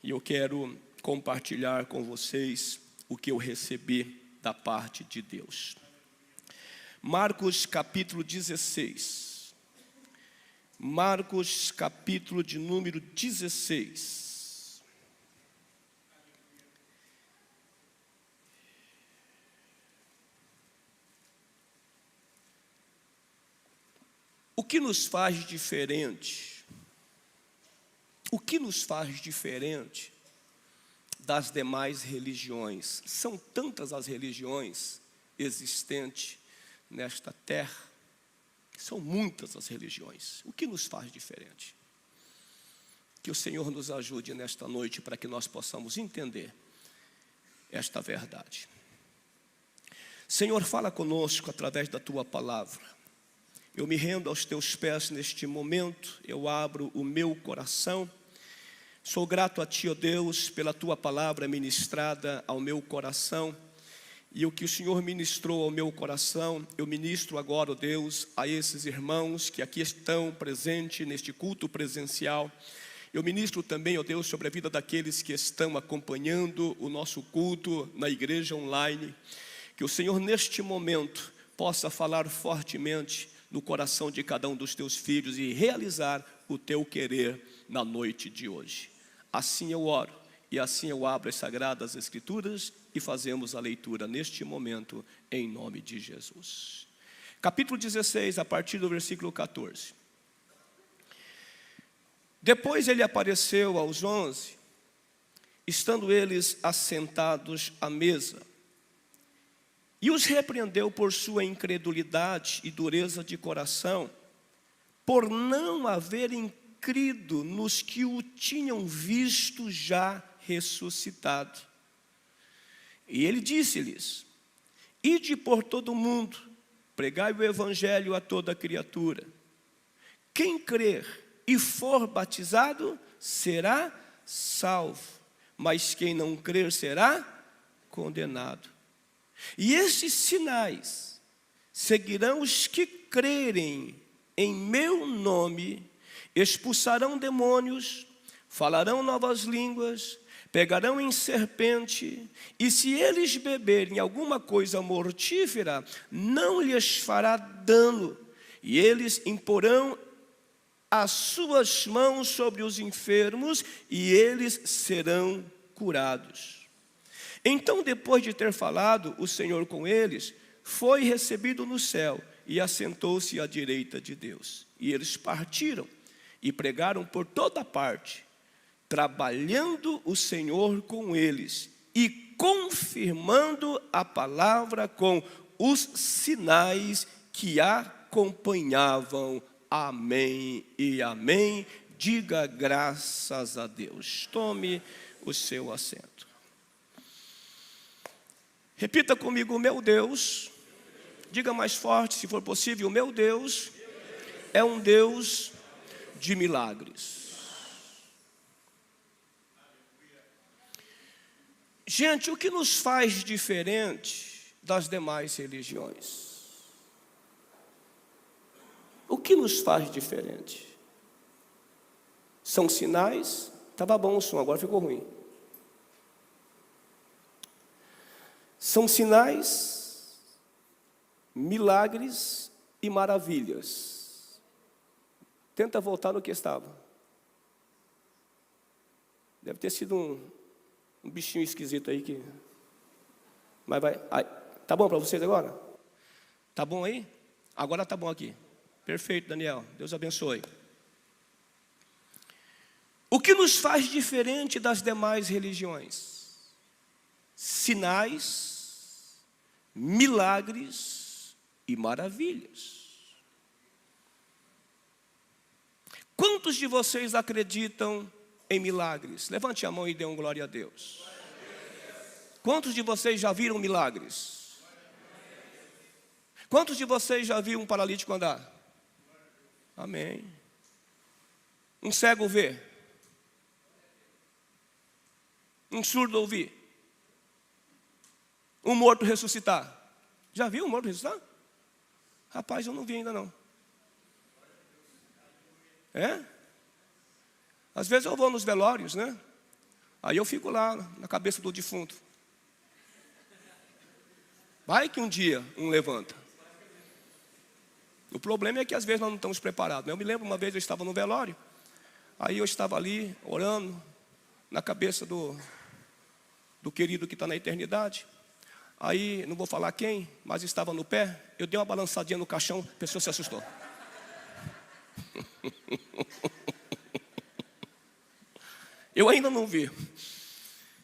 e eu quero compartilhar com vocês o que eu recebi da parte de Deus. Marcos capítulo 16. Marcos capítulo de número 16. O que nos faz diferente? O que nos faz diferente das demais religiões? São tantas as religiões existentes nesta terra. São muitas as religiões. O que nos faz diferente? Que o Senhor nos ajude nesta noite para que nós possamos entender esta verdade. Senhor, fala conosco através da Tua palavra. Eu me rendo aos Teus pés neste momento, eu abro o meu coração. Sou grato a Ti, ó Deus, pela Tua palavra ministrada ao meu coração. E o que o Senhor ministrou ao meu coração, eu ministro agora, ó Deus, a esses irmãos que aqui estão presentes neste culto presencial. Eu ministro também, ó Deus, sobre a vida daqueles que estão acompanhando o nosso culto na igreja online. Que o Senhor, neste momento, possa falar fortemente no coração de cada um dos Teus filhos e realizar o Teu querer na noite de hoje. Assim eu oro e assim eu abro as Sagradas Escrituras e fazemos a leitura neste momento em nome de Jesus. Capítulo 16, a partir do versículo 14. Depois ele apareceu aos 11, estando eles assentados à mesa, e os repreendeu por sua incredulidade e dureza de coração, por não haverem crido nos que o tinham visto já ressuscitado. E ele disse-lhes: ide por todo o mundo, pregai o evangelho a toda criatura. Quem crer e for batizado será salvo, mas quem não crer será condenado. E estes sinais seguirão os que crerem em meu nome: expulsarão demônios, falarão novas línguas, pegarão em serpente, e se eles beberem alguma coisa mortífera, não lhes fará dano, e eles imporão as suas mãos sobre os enfermos, e eles serão curados. Então, depois de ter falado o Senhor com eles, foi recebido no céu, e assentou-se à direita de Deus. E eles partiram e pregaram por toda parte, trabalhando o Senhor com eles e confirmando a palavra com os sinais que acompanhavam. Amém e amém. Diga graças a Deus. Tome o seu assento. Repita comigo: meu Deus. Diga mais forte, se for possível: meu Deus é um Deus de milagres. Gente, o que nos faz diferente das demais religiões? O que nos faz diferente? São sinais. Estava bom o som, agora ficou ruim. São sinais, milagres e maravilhas. Tenta voltar no que estava. Deve ter sido um bichinho esquisito aí que... Mas vai... Tá bom para vocês agora? Tá bom aí? Agora tá bom aqui. Perfeito, Daniel. Deus abençoe. O que nos faz diferente das demais religiões? Sinais, milagres e maravilhas. Quantos de vocês acreditam em milagres? Levante a mão e dê um glória a Deus. Quantos de vocês já viram milagres? Quantos de vocês já viram um paralítico andar? Amém. Um cego ver? Um surdo ouvir? Um morto ressuscitar? Já viu um morto ressuscitar? Rapaz, eu não vi ainda não. É? Às vezes eu vou nos velórios, né? Aí eu fico lá, na cabeça do defunto. Vai que um dia um levanta. O problema é que às vezes nós não estamos preparados. Eu me lembro uma vez eu estava no velório. Aí eu estava ali, orando, na cabeça do querido que está na eternidade. Aí, não vou falar quem, mas estava no pé. Eu dei uma balançadinha no caixão, a pessoa se assustou. Eu ainda não vi.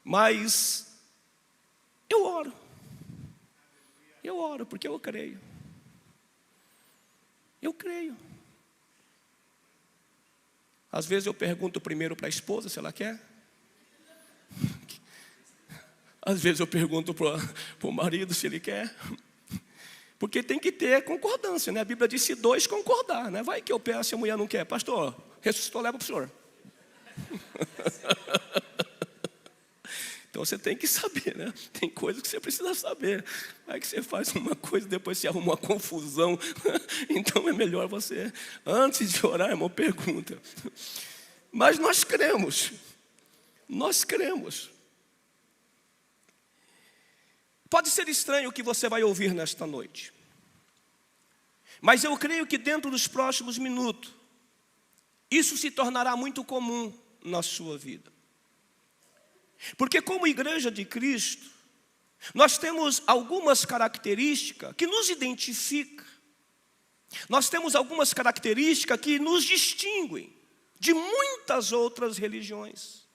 Mas eu oro. Eu oro porque eu creio. Eu creio. Às vezes eu pergunto primeiro para a esposa se ela quer. Às vezes eu pergunto para o marido se ele quer. Porque tem que ter concordância, né? A Bíblia diz se dois concordar, né? Vai que eu peço e a mulher não quer. Pastor, ressuscitou, leva para o senhor. Então você tem que saber, né? Tem coisas que você precisa saber. Vai que você faz uma coisa e depois você arruma uma confusão. Então é melhor você, antes de orar, irmão, pergunta. Mas nós cremos. Nós cremos. Pode ser estranho o que você vai ouvir nesta noite. Mas eu creio que dentro dos próximos minutos, isso se tornará muito comum na sua vida. Porque como igreja de Cristo, nós temos algumas características que nos identificam. Nós temos algumas características que nos distinguem de muitas outras religiões.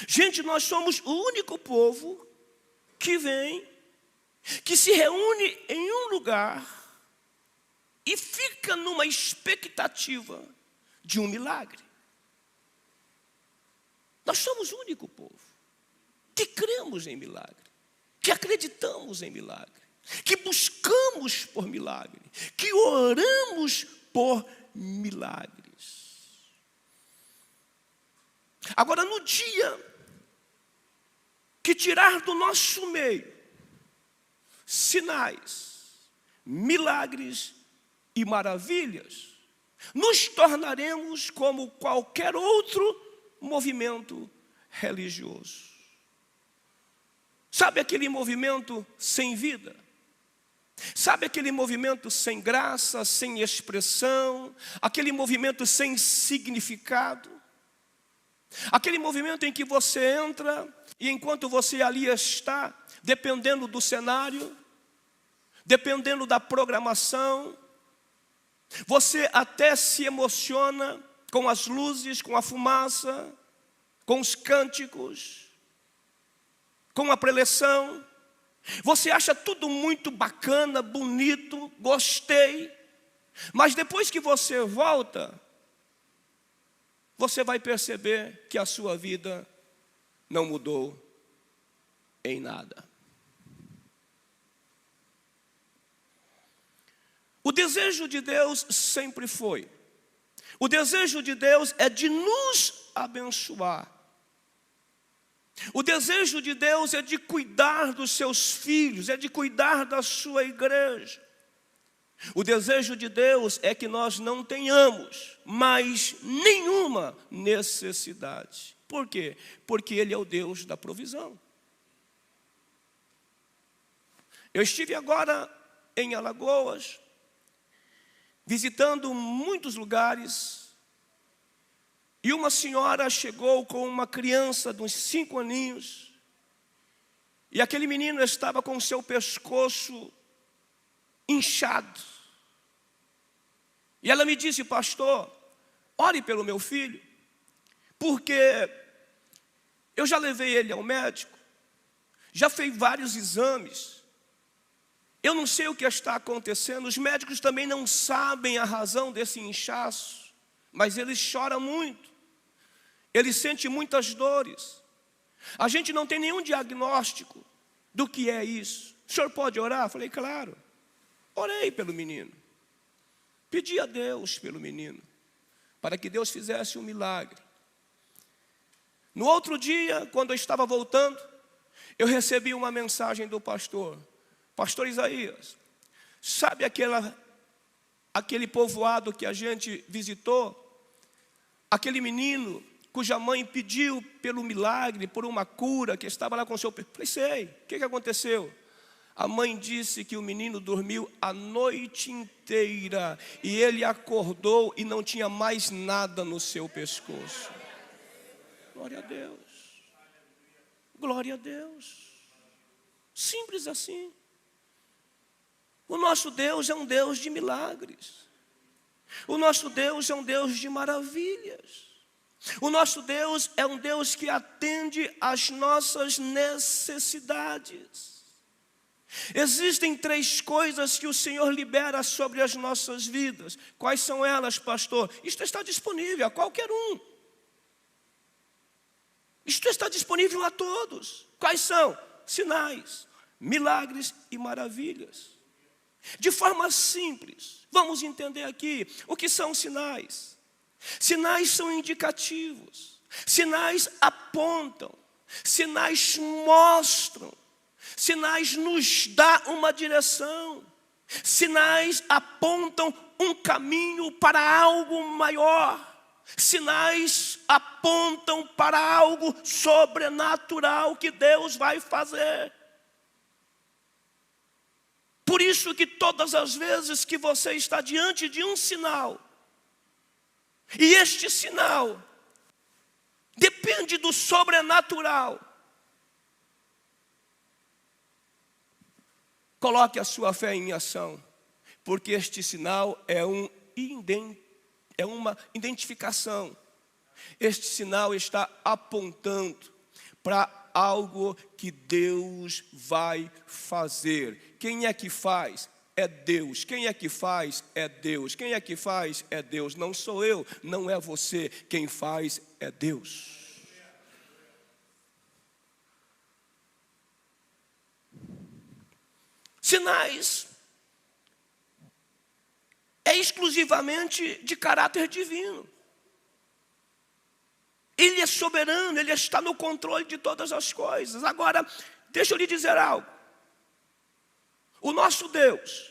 Gente, nós somos o único povo que vem, que se reúne em um lugar e fica numa expectativa de um milagre. Nós somos o único povo que cremos em milagre, que acreditamos em milagre, que buscamos por milagre, que oramos por milagres. Agora, no dia que tirar do nosso meio sinais, milagres e maravilhas, nos tornaremos como qualquer outro movimento religioso. Sabe aquele movimento sem vida? Sabe aquele movimento sem graça, sem expressão, aquele movimento sem significado? Aquele movimento em que você entra e enquanto você ali está, dependendo do cenário, dependendo da programação, você até se emociona com as luzes, com a fumaça, com os cânticos, com a preleção. Você acha tudo muito bacana, bonito, gostei. Mas depois que você volta, você vai perceber que a sua vida não mudou em nada. O desejo de Deus sempre foi. O desejo de Deus é de nos abençoar. O desejo de Deus é de cuidar dos seus filhos, é de cuidar da sua igreja. O desejo de Deus é que nós não tenhamos mais nenhuma necessidade. Por quê? Porque Ele é o Deus da provisão. Eu estive agora em Alagoas, visitando muitos lugares, e uma senhora chegou com uma criança de uns 5 aninhos, e aquele menino estava com o seu pescoço inchado. E ela me disse: pastor, ore pelo meu filho, porque eu já levei ele ao médico, já fez vários exames, eu não sei o que está acontecendo, os médicos também não sabem a razão desse inchaço, mas ele chora muito, ele sente muitas dores, a gente não tem nenhum diagnóstico do que é isso. O senhor pode orar? Eu falei: claro. Orei pelo menino, pedi a Deus pelo menino, para que Deus fizesse um milagre. No outro dia, quando eu estava voltando, eu recebi uma mensagem do pastor Isaías, sabe aquele povoado que a gente visitou? Aquele menino cuja mãe pediu pelo milagre, por uma cura, que estava lá com o seu... Falei, sei, o que aconteceu? A mãe disse que o menino dormiu a noite inteira e ele acordou e não tinha mais nada no seu pescoço. Glória a Deus. Glória a Deus. Simples assim. O nosso Deus é um Deus de milagres. O nosso Deus é um Deus de maravilhas. O nosso Deus é um Deus que atende às nossas necessidades. Existem 3 coisas que o Senhor libera sobre as nossas vidas. Quais são elas, pastor? Isto está disponível a qualquer um. Isto está disponível a todos. Quais são? Sinais, milagres e maravilhas. De forma simples, vamos entender aqui o que são sinais. Sinais são indicativos, sinais apontam, sinais mostram, sinais nos dão uma direção, sinais apontam um caminho para algo maior. Sinais apontam para algo sobrenatural que Deus vai fazer. Por isso que todas as vezes que você está diante de um sinal, e este sinal depende do sobrenatural, coloque a sua fé em ação, porque este sinal é uma identificação. Este sinal está apontando para algo que Deus vai fazer. Quem é que faz? É Deus. Quem é que faz? É Deus. Quem é que faz? É Deus. Não sou eu, não é você. Quem faz é Deus. Sinais é exclusivamente de caráter divino. Ele é soberano, Ele está no controle de todas as coisas. Agora, deixa eu lhe dizer algo. O nosso Deus,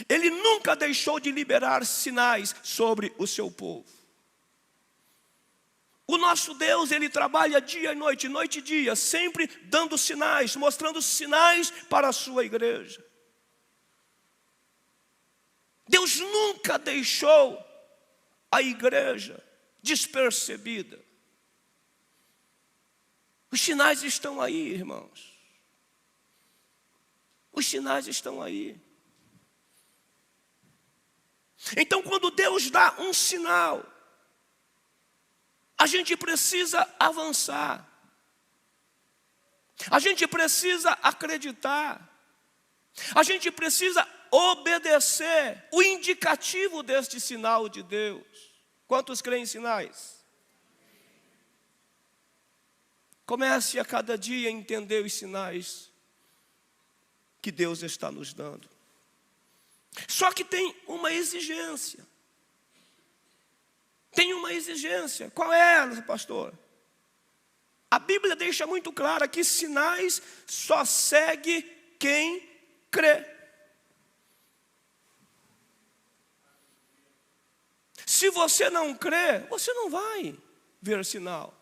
Ele nunca deixou de liberar sinais sobre o seu povo. O nosso Deus, Ele trabalha dia e noite e dia, sempre dando sinais, mostrando sinais para a sua igreja. Deus nunca deixou a igreja despercebida. Os sinais estão aí, irmãos. Os sinais estão aí. Então, quando Deus dá um sinal, a gente precisa avançar. A gente precisa acreditar. A gente precisa obedecer o indicativo deste sinal de Deus. Quantos creem em sinais? Comece a cada dia a entender os sinais que Deus está nos dando. Só que tem uma exigência. Tem uma exigência. Qual é ela, pastor? A Bíblia deixa muito claro que sinais só segue quem crê. Se você não crê, você não vai ver sinal.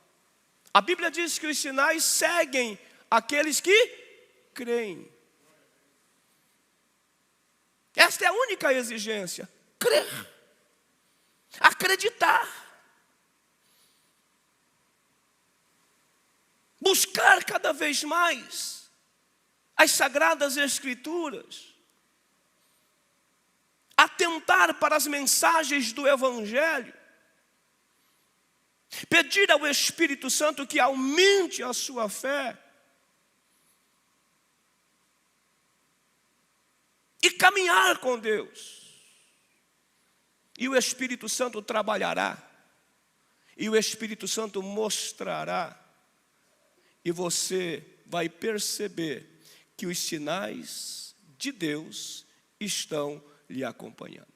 A Bíblia diz que os sinais seguem aqueles que creem. Esta é a única exigência. Crer. Acreditar. Buscar cada vez mais as Sagradas Escrituras. Atentar para as mensagens do Evangelho. Pedir ao Espírito Santo que aumente a sua fé. E caminhar com Deus. E o Espírito Santo trabalhará. E o Espírito Santo mostrará. E você vai perceber que os sinais de Deus estão lhe acompanhando.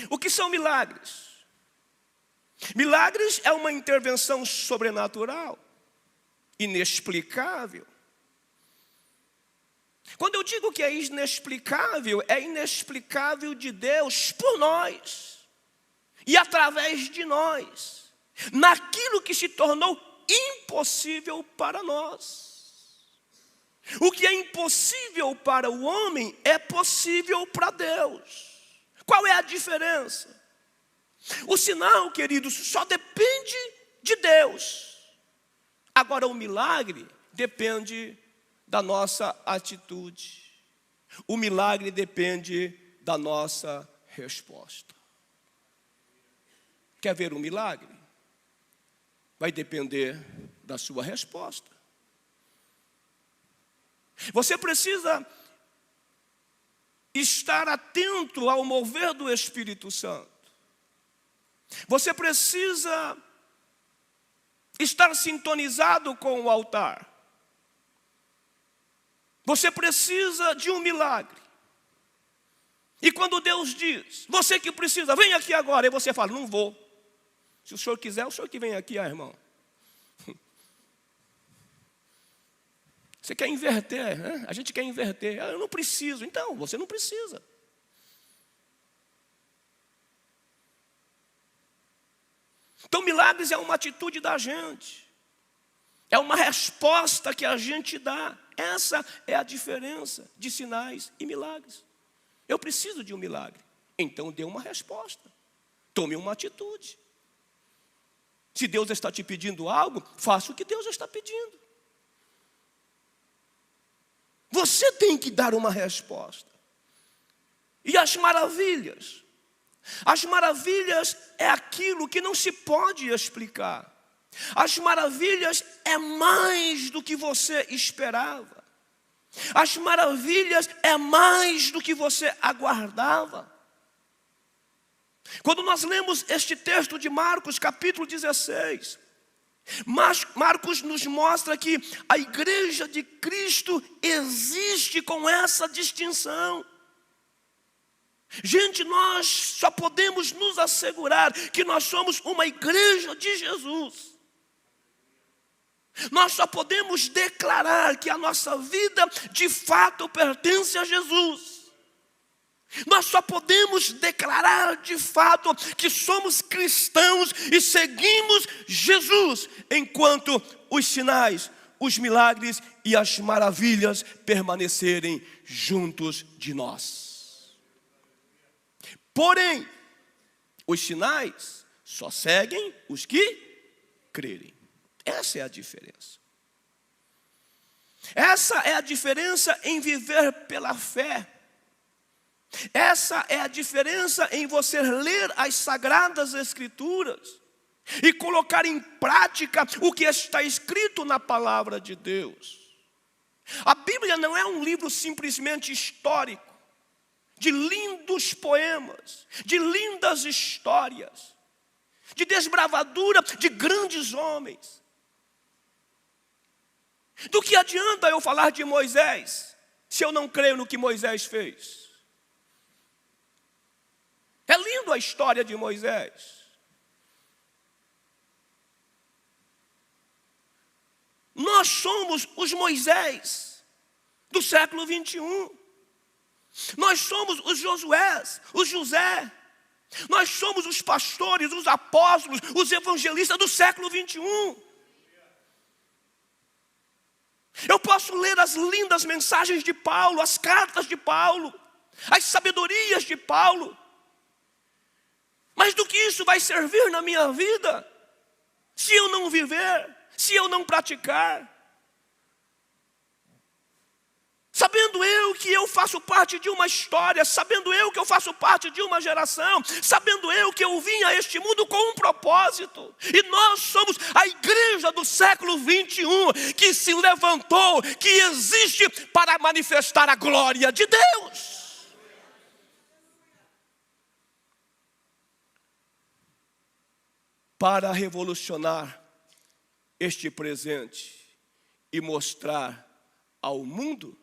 O que são milagres? Milagres é uma intervenção sobrenatural, inexplicável. Quando eu digo que é inexplicável de Deus por nós e através de nós. naquilo que se tornou impossível para nós. O que é impossível para o homem é possível para Deus. Qual é a diferença? O sinal, queridos, só depende de Deus. Agora, o milagre depende da nossa atitude. O milagre depende da nossa resposta. Quer ver um milagre? Vai depender da sua resposta. Você precisa estar atento ao mover do Espírito Santo. Você precisa estar sintonizado com o altar. Você precisa de um milagre. E quando Deus diz, você que precisa, vem aqui agora. E você fala, não vou. Se o senhor quiser, o senhor que vem aqui, irmão. Você quer inverter, né? A gente quer inverter. Eu não preciso. Então, você não precisa. Então, milagres é uma atitude da gente. É uma resposta que a gente dá. Essa é a diferença de sinais e milagres. Eu preciso de um milagre. Então, dê uma resposta. Tome uma atitude. Se Deus está te pedindo algo, faça o que Deus está pedindo. Você tem que dar uma resposta. E as maravilhas? As maravilhas é aquilo que não se pode explicar. As maravilhas é mais do que você esperava. As maravilhas é mais do que você aguardava. Quando nós lemos este texto de Marcos, capítulo 16, Marcos nos mostra que a igreja de Cristo existe com essa distinção. Gente, nós só podemos nos assegurar que nós somos uma igreja de Jesus. Nós só podemos declarar que a nossa vida de fato pertence a Jesus. Nós só podemos declarar de fato que somos cristãos e seguimos Jesus, enquanto os sinais, os milagres e as maravilhas permanecerem juntos de nós. Porém, os sinais só seguem os que crerem. Essa é a diferença. Essa é a diferença em viver pela fé. Essa é a diferença em você ler as Sagradas Escrituras e colocar em prática o que está escrito na palavra de Deus. A Bíblia não é um livro simplesmente histórico, de lindos poemas, de lindas histórias, de desbravadura de grandes homens. Do que adianta eu falar de Moisés, se eu não creio no que Moisés fez? É lindo a história de Moisés. Nós somos os Moisés do século 21. Nós somos os Josués, os José. Nós somos os pastores, os apóstolos, os evangelistas do século 21. Eu posso ler as lindas mensagens de Paulo, as cartas de Paulo, as sabedorias de Paulo. Mas do que isso vai servir na minha vida, se eu não viver, se eu não praticar? Sabendo eu que eu faço parte de uma história, sabendo eu que eu faço parte de uma geração, sabendo eu que eu vim a este mundo com um propósito. E nós somos a igreja do século 21 que se levantou, que existe para manifestar a glória de Deus. Para revolucionar este presente e mostrar ao mundo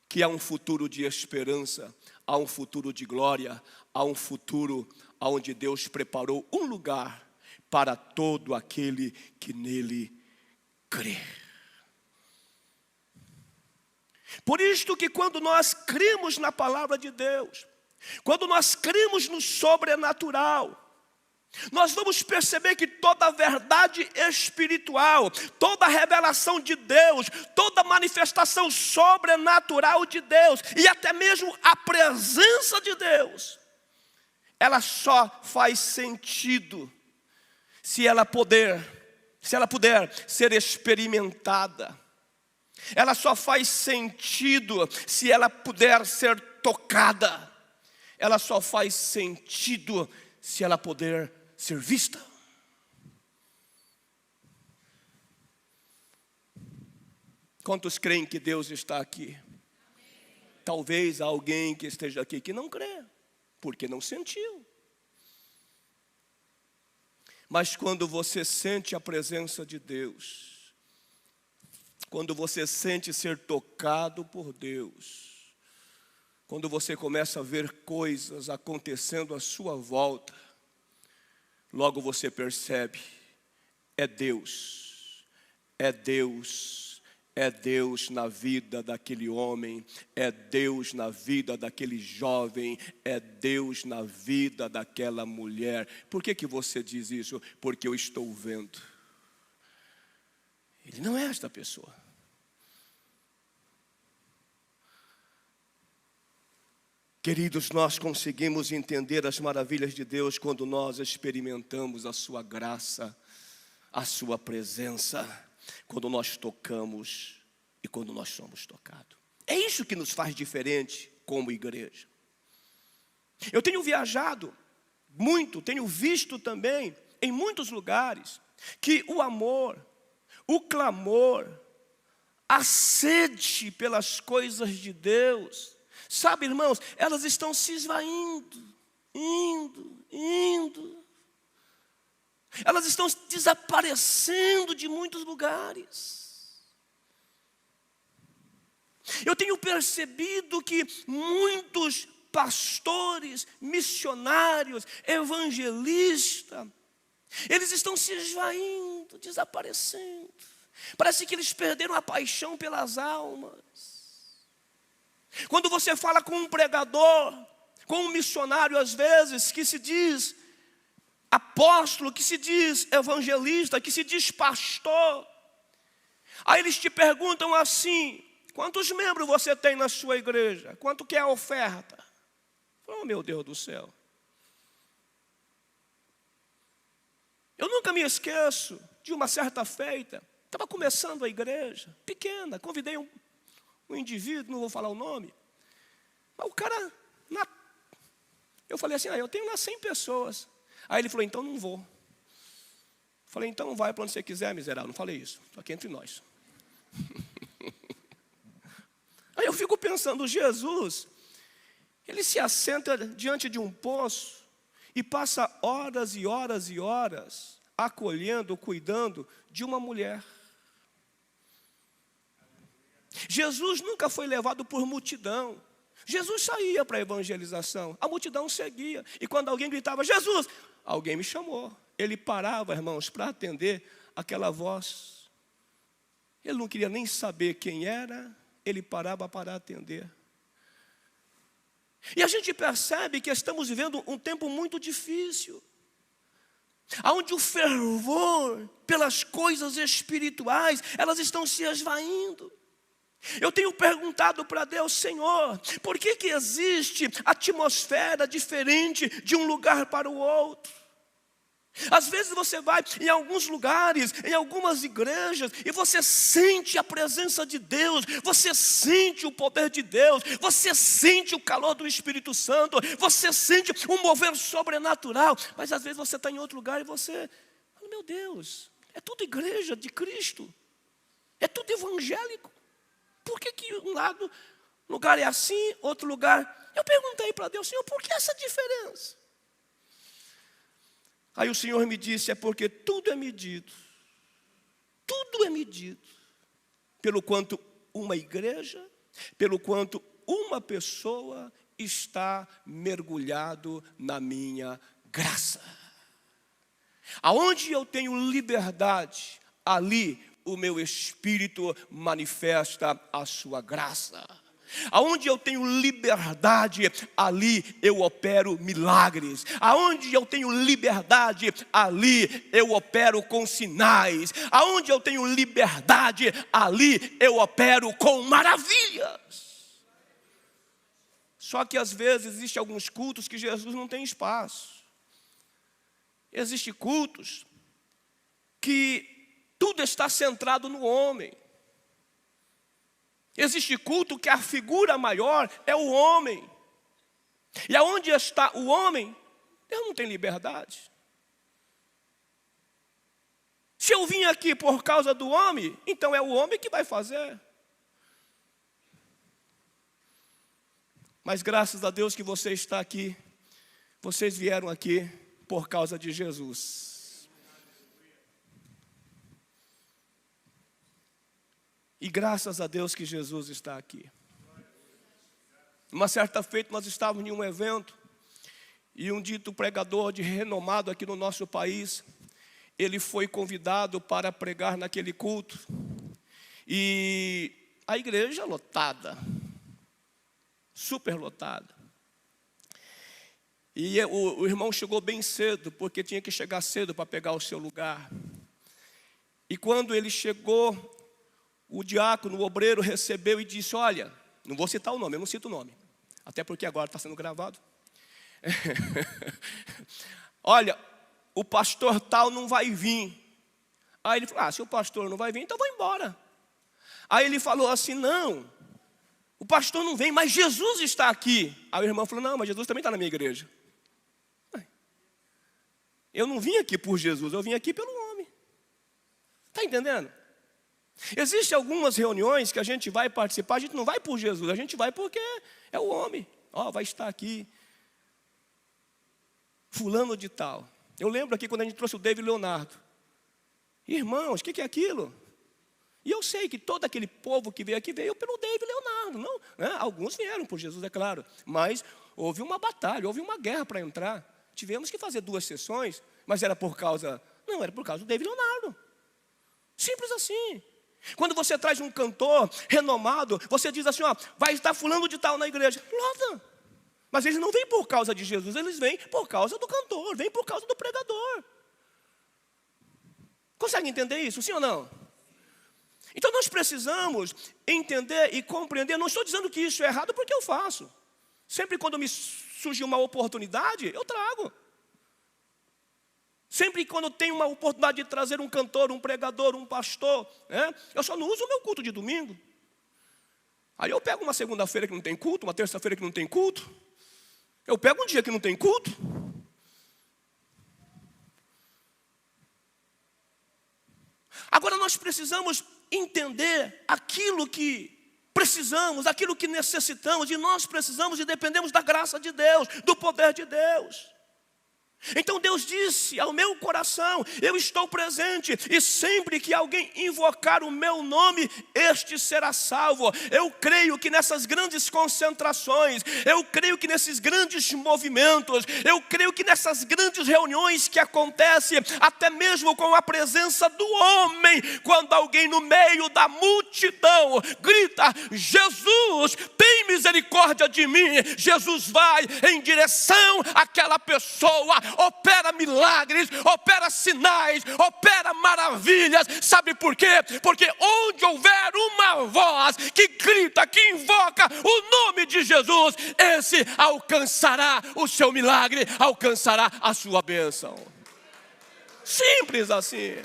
que há um futuro de esperança, há um futuro de glória, há um futuro onde Deus preparou um lugar para todo aquele que nele crê. Por isto que quando nós cremos na palavra de Deus, quando nós cremos no sobrenatural, nós vamos perceber que toda a verdade espiritual, toda a revelação de Deus, toda a manifestação sobrenatural de Deus, e até mesmo a presença de Deus, ela só faz sentido se ela puder ser experimentada. Ela só faz sentido se ela puder ser tocada. Ela só faz sentido se ela puder ser vista. Quantos creem que Deus está aqui? Talvez há alguém que esteja aqui que não crê, porque não sentiu. Mas quando você sente a presença de Deus, quando você sente ser tocado por Deus, quando você começa a ver coisas acontecendo à sua volta, logo você percebe, é Deus, é Deus. É Deus na vida daquele homem, é Deus na vida daquele jovem, é Deus na vida daquela mulher. Por que você diz isso? Porque eu estou vendo. Ele não é esta pessoa. Queridos, nós conseguimos entender as maravilhas de Deus quando nós experimentamos a sua graça, a sua presença, quando nós tocamos e quando nós somos tocados. É isso que nos faz diferente como igreja. Eu tenho viajado muito, tenho visto também em muitos lugares que o amor, o clamor, a sede pelas coisas de Deus, sabe, irmãos, elas estão se esvaindo, indo. Elas estão desaparecendo de muitos lugares. Eu tenho percebido que muitos pastores, missionários, evangelistas, eles estão se esvaindo, desaparecendo. Parece que eles perderam a paixão pelas almas. Quando você fala com um pregador, com um missionário às vezes, que se diz apóstolo, que se diz evangelista, que se diz pastor, aí eles te perguntam assim: quantos membros você tem na sua igreja? Quanto que é a oferta? Oh, meu Deus do céu. Eu nunca me esqueço de uma certa feita, estava começando a igreja, pequena, convidei um indivíduo, não vou falar o nome, mas o cara, eu falei assim, eu tenho lá 100 pessoas. Aí ele falou, então não vou. Falei, então vai para onde você quiser, miserável. Não falei isso, estou aqui entre nós. Aí eu fico pensando, Jesus, ele se assenta diante de um poço e passa horas e horas e horas acolhendo, cuidando de uma mulher. Jesus nunca foi levado por multidão. Jesus saía para a evangelização, a multidão seguia. E quando alguém gritava, Jesus, alguém me chamou. Ele parava, irmãos, para atender aquela voz. Ele não queria nem saber quem era, ele parava para atender. E a gente percebe que estamos vivendo um tempo muito difícil, onde o fervor pelas coisas espirituais, elas estão se esvaindo. Eu tenho perguntado para Deus, Senhor, por que existe atmosfera diferente de um lugar para o outro? Às vezes você vai em alguns lugares, em algumas igrejas, e você sente a presença de Deus, você sente o poder de Deus, você sente o calor do Espírito Santo, você sente um mover sobrenatural, mas às vezes você está em outro lugar e você, meu Deus, é tudo igreja de Cristo, é tudo evangélico. Por que um lugar é assim, outro lugar? Eu perguntei para Deus, Senhor, por que essa diferença? Aí o Senhor me disse, é porque tudo é medido, pelo quanto uma igreja, pelo quanto uma pessoa está mergulhado na minha graça. Aonde eu tenho liberdade, ali o meu espírito manifesta a sua graça. Aonde eu tenho liberdade, ali eu opero milagres. Aonde eu tenho liberdade, ali eu opero com sinais. Aonde eu tenho liberdade, ali eu opero com maravilhas. Só que às vezes existem alguns cultos que Jesus não tem espaço. Existem cultos que tudo está centrado no homem. Existe culto que a figura maior é o homem. E aonde está o homem, Deus não tem liberdade. Se eu vim aqui por causa do homem, então é o homem que vai fazer. Mas graças a Deus que você está aqui, vocês vieram aqui por causa de Jesus. E graças a Deus que Jesus está aqui. Uma certa feita nós estávamos em um evento, e um dito pregador de renomado aqui no nosso país, ele foi convidado para pregar naquele culto. E a igreja lotada, super lotada. E o irmão chegou bem cedo, porque tinha que chegar cedo para pegar o seu lugar. E quando ele chegou, o diácono, o obreiro, recebeu e disse: olha, não vou citar o nome, eu não cito o nome, até porque agora está sendo gravado. Olha, o pastor tal não vai vir. Aí ele falou: se o pastor não vai vir, então eu vou embora. Aí ele falou assim: não, o pastor não vem, mas Jesus está aqui. Aí o irmão falou: não, mas Jesus também está na minha igreja. Eu não vim aqui por Jesus, eu vim aqui pelo homem. Está entendendo? Existem algumas reuniões que a gente vai participar, a gente não vai por Jesus, a gente vai porque é o homem. Vai estar aqui fulano de tal. Eu lembro aqui quando a gente trouxe o David Leonardo. Irmãos, o que é aquilo? E eu sei que todo aquele povo que veio aqui veio pelo David Leonardo. Não, né? Alguns vieram por Jesus, é claro. Mas houve uma batalha, houve uma guerra para entrar. Tivemos que fazer 2 sessões, mas era por causa... Não, era por causa do David Leonardo. Simples assim. Quando você traz um cantor renomado, você diz assim: vai estar fulano de tal na igreja. Lota. Mas eles não vêm por causa de Jesus, eles vêm por causa do cantor, vêm por causa do pregador. Consegue entender isso, sim ou não? Então nós precisamos entender e compreender. Não estou dizendo que isso é errado, porque eu faço. Sempre quando me surge uma oportunidade, eu trago. Sempre quando eu tenho uma oportunidade de trazer um cantor, um pregador, um pastor, eu só não uso o meu culto de domingo. Aí eu pego uma segunda-feira que não tem culto, uma terça-feira que não tem culto. Eu pego um dia que não tem culto. Agora nós precisamos entender aquilo que precisamos, aquilo que necessitamos. E nós precisamos e dependemos da graça de Deus, do poder de Deus. Então Deus disse ao meu coração: eu estou presente, e sempre que alguém invocar o meu nome, este será salvo. Eu creio que nessas grandes concentrações, eu creio que nesses grandes movimentos, eu creio que nessas grandes reuniões que acontecem, até mesmo com a presença do homem, quando alguém no meio da multidão grita: Jesus, tem misericórdia de mim, Jesus vai em direção àquela pessoa, opera milagres, opera sinais, opera maravilhas. Sabe por quê? Porque onde houver uma voz que grita, que invoca o nome de Jesus, esse alcançará o seu milagre, alcançará a sua bênção. Simples assim.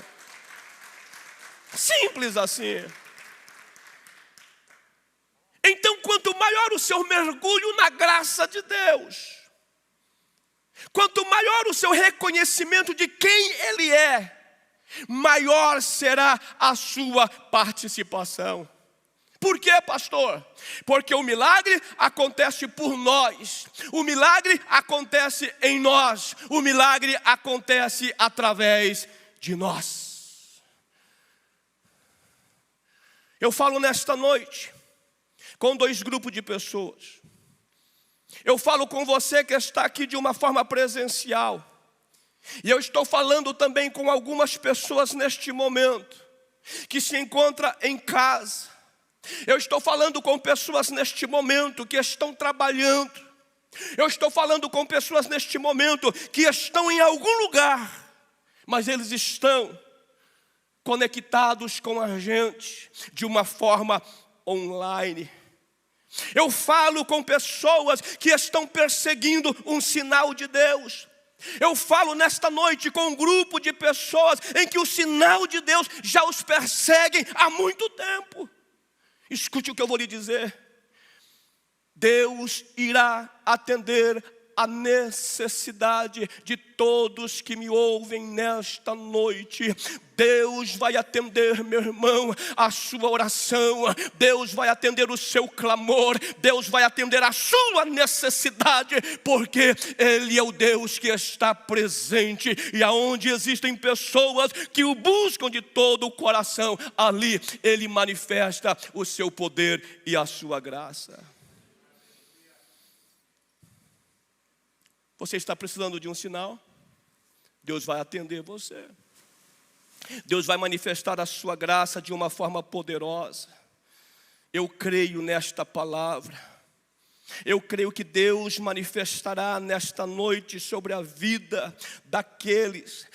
Simples assim. Então, quanto maior o seu mergulho na graça de Deus, quanto maior o seu reconhecimento de quem Ele é, maior será a sua participação. Por quê, pastor? Porque o milagre acontece por nós. O milagre acontece em nós. O milagre acontece através de nós. Eu falo nesta noite com 2 grupos de pessoas. Eu falo com você que está aqui de uma forma presencial. E eu estou falando também com algumas pessoas neste momento, que se encontram em casa, Eu estou falando com pessoas neste momento que estão trabalhando. Eu estou falando com pessoas neste momento que estão em algum lugar, mas eles estão conectados com a gente de uma forma online. Eu falo com pessoas que estão perseguindo um sinal de Deus. Eu falo nesta noite com um grupo de pessoas em que o sinal de Deus já os persegue há muito tempo. Escute o que eu vou lhe dizer. Deus irá atender a necessidade de todos que me ouvem nesta noite. Deus vai atender, meu irmão, a sua oração. Deus vai atender o seu clamor. Deus vai atender a sua necessidade, porque Ele é o Deus que está presente. E aonde existem pessoas que o buscam de todo o coração, ali Ele manifesta o seu poder e a sua graça. Você está precisando de um sinal? Deus vai atender você. Deus vai manifestar a sua graça de uma forma poderosa. Eu creio nesta palavra. Eu creio que Deus manifestará nesta noite sobre a vida daqueles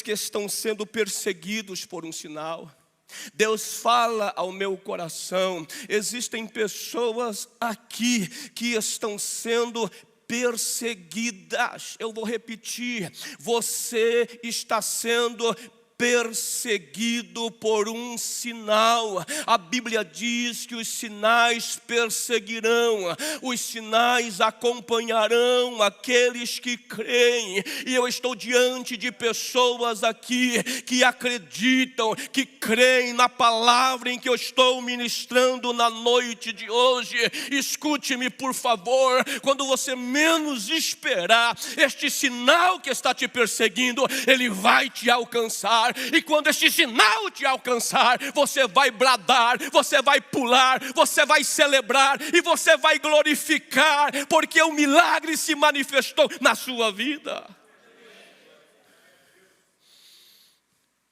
que estão sendo perseguidos por um sinal. Deus fala ao meu coração. Existem pessoas aqui que estão sendo perseguidas. Eu vou repetir, você está sendo perseguido por um sinal. A Bíblia diz que os sinais perseguirão, os sinais acompanharão aqueles que creem. E eu estou diante de pessoas aqui que acreditam, que creem na palavra em que eu estou ministrando na noite de hoje. Escute-me, por favor, quando você menos esperar, este sinal que está te perseguindo, ele vai te alcançar. E quando este sinal te alcançar, você vai bradar, você vai pular, você vai celebrar e você vai glorificar, porque o milagre se manifestou na sua vida.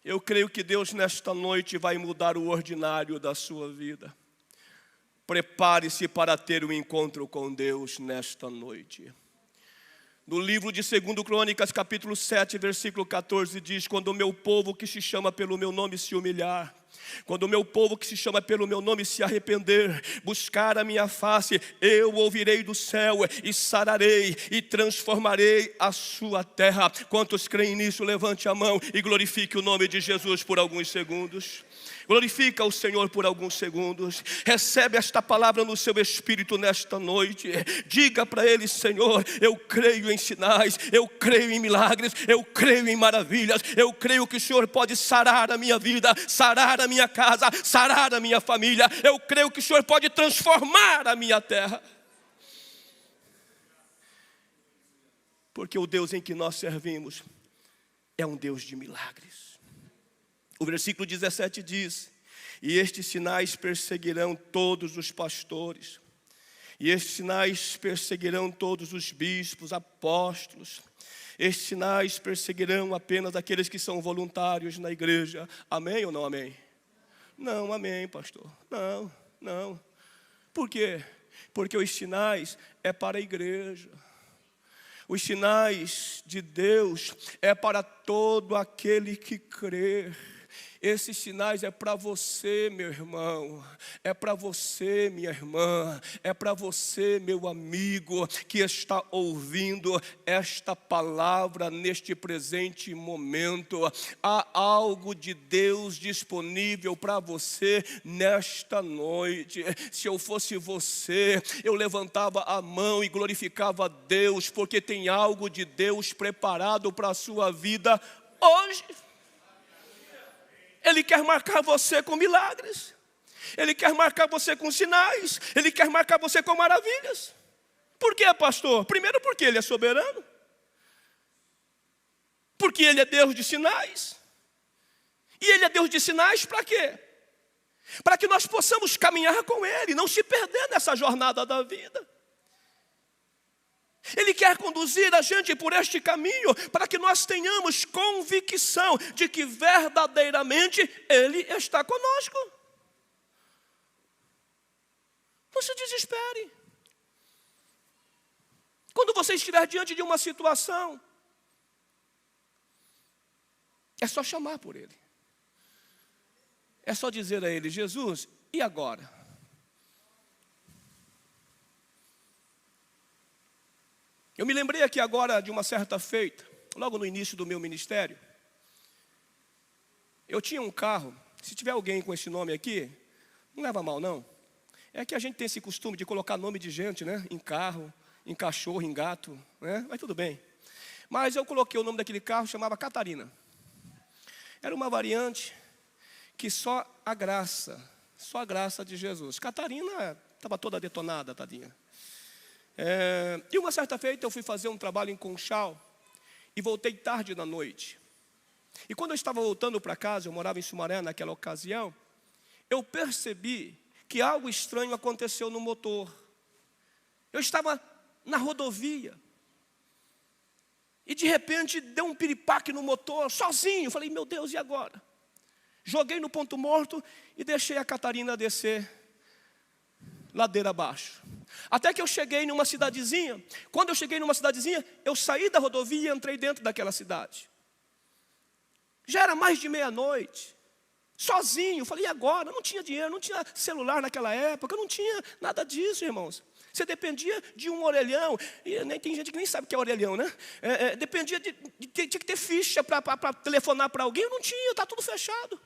Eu creio que Deus nesta noite vai mudar o ordinário da sua vida. Prepare-se para ter um encontro com Deus nesta noite. No livro de 2 Crônicas, capítulo 7, versículo 14, diz: quando o meu povo que se chama pelo meu nome se humilhar, quando o meu povo que se chama pelo meu nome se arrepender, buscar a minha face, eu ouvirei do céu e sararei e transformarei a sua terra. Quantos creem nisso? Levante a mão e glorifique o nome de Jesus por alguns segundos. Glorifica o Senhor por alguns segundos. Recebe esta palavra no seu espírito nesta noite. Diga para Ele: Senhor, eu creio em sinais, eu creio em milagres, eu creio em maravilhas. Eu creio que o Senhor pode sarar a minha vida, sarar a minha casa, sarar a minha família. Eu creio que o Senhor pode transformar a minha terra. Porque o Deus em que nós servimos é um Deus de milagres. O versículo 17 diz: e estes sinais perseguirão todos os pastores, e estes sinais perseguirão todos os bispos, apóstolos. Estes sinais perseguirão apenas aqueles que são voluntários na igreja. Amém ou não amém? Não, amém, pastor. Não. Por quê? Porque os sinais é para a igreja. Os sinais de Deus é para todo aquele que crer. Esses sinais é para você, meu irmão, é para você, minha irmã, é para você, meu amigo, que está ouvindo esta palavra neste presente momento. Há algo de Deus disponível para você nesta noite. Se eu fosse você, eu levantava a mão e glorificava a Deus, porque tem algo de Deus preparado para a sua vida hoje. Ele quer marcar você com milagres. Ele quer marcar você com sinais. Ele quer marcar você com maravilhas. Por quê, pastor? Primeiro, porque Ele é soberano. Porque Ele é Deus de sinais. E Ele é Deus de sinais para quê? Para que nós possamos caminhar com Ele, não se perder nessa jornada da vida. Ele quer conduzir a gente por este caminho para que nós tenhamos convicção de que verdadeiramente Ele está conosco. Não se desespere. Quando você estiver diante de uma situação, é só chamar por Ele. É só dizer a Ele: Jesus, e agora? Eu me lembrei aqui agora de uma certa feita, logo no início do meu ministério. Eu tinha um carro, se tiver alguém com esse nome aqui, não leva mal não. É que a gente tem esse costume de colocar nome de gente, né? Em carro, em cachorro, em gato, né? Mas tudo bem. Mas eu coloquei o nome daquele carro, chamava Catarina. Era uma variante que só a graça de Jesus. Catarina estava toda detonada, tadinha. E uma certa feita eu fui fazer um trabalho em Conchal e voltei tarde da noite. E quando eu estava voltando para casa, eu morava em Sumaré naquela ocasião, eu percebi que algo estranho aconteceu no motor. Eu estava na rodovia e de repente deu um piripaque no motor, sozinho. Eu falei: meu Deus, e agora? Joguei no ponto morto e deixei a Catarina descer ladeira abaixo. Até que eu cheguei numa cidadezinha. Quando eu cheguei numa cidadezinha, eu saí da rodovia e entrei dentro daquela cidade. Já era mais de meia-noite, sozinho. Falei: e agora? Não tinha dinheiro, não tinha celular naquela época, não tinha nada disso, irmãos. Você dependia de um orelhão, e nem tem gente que nem sabe o que é orelhão, né? Dependia tinha que ter ficha para telefonar para alguém. Eu não tinha, está tudo fechado.